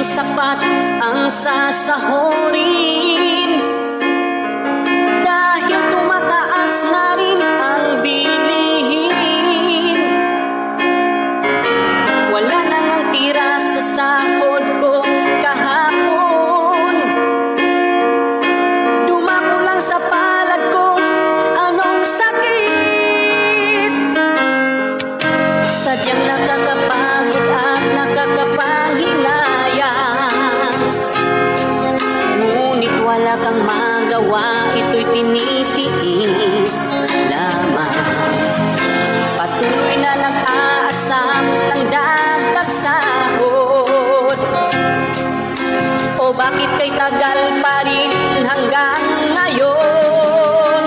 sapat ang sasahurin, dahil tumataas na rin ang bilihin. Wala na ngang tira sa sahod ko kahapon, dumako lang sa palad ko anong sakit. Sadyang nakakapagod at nakakapanghinayang, ngunit wala kang magawa, ito'y tinitiis lamang. Patuloy na nag-aasam ng dagdag sahod, o bakit kay tagal pa rin hanggang ngayon?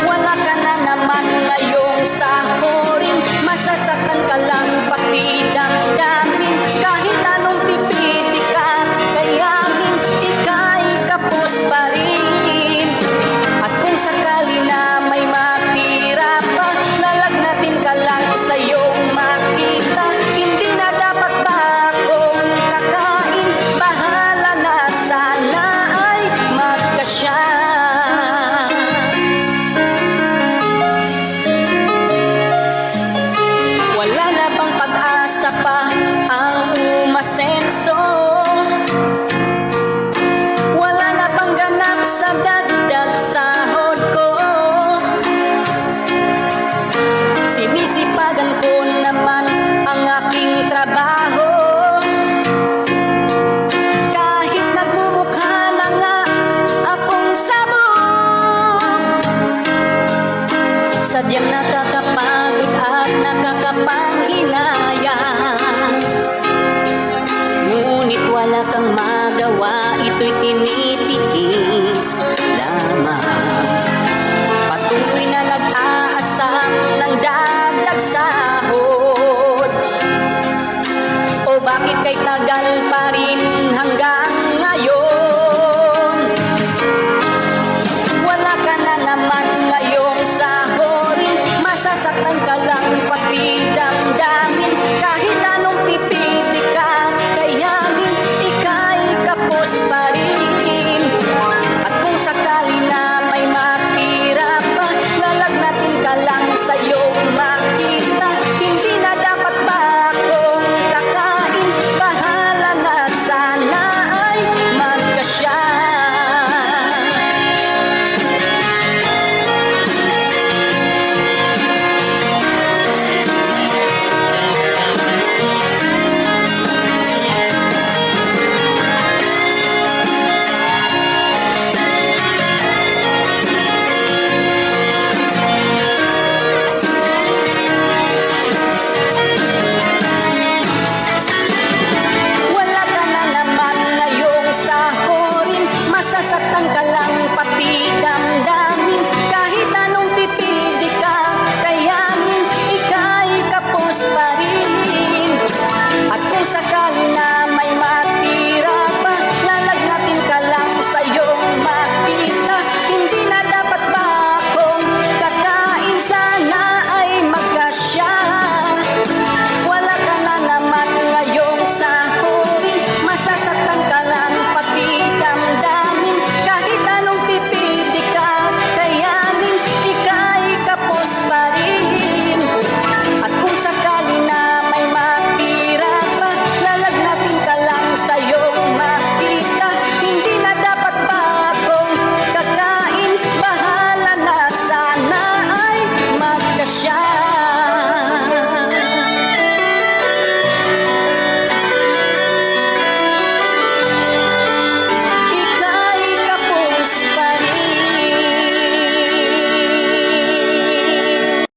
Wala ka na naman ngayong sahurin, masasaktan ka lang pati damdamin. Kahit anong pipitik at kayanin, ika'y kapos pa rin. At kung sakali na may matira pa, lalagnatin ka lang sa iyong makita. Hindi na dapat ba akong kakain? Bahala na, sana ay magkasya. Wala na bang pag-asa pa ang umasenso? Wala na bang ganap sa dagdag sahod ko? Sinisipagan ko naman ang aking trabaho,